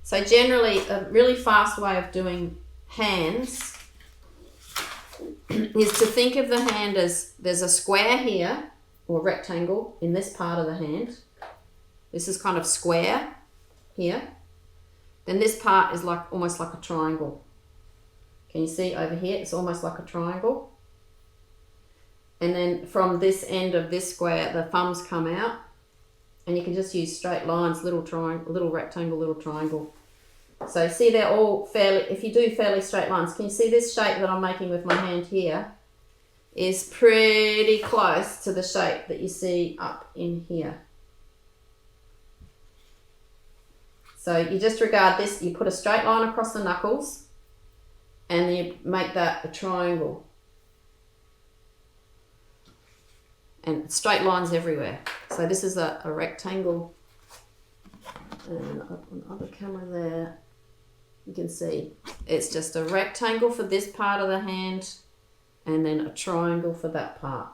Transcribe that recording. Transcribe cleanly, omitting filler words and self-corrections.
So generally, a really fast way of doing hands is to think of the hand as there's a square here, or rectangle, in this part of the hand. This is kind of square here. Then this part is like almost like a triangle. Can you see over here? It's almost like a triangle. And then from this end of this square, the thumbs come out. And you can just use straight lines, little triangle, little rectangle, little triangle. So see, they're all fairly, if you do fairly straight lines, can you see this shape that I'm making with my hand here is pretty close to the shape that you see up in here. So you just regard this, you put a straight line across the knuckles and you make that a triangle. And straight lines everywhere. So this is a rectangle. And up on the other camera there, you can see it's just a rectangle for this part of the hand and then a triangle for that part.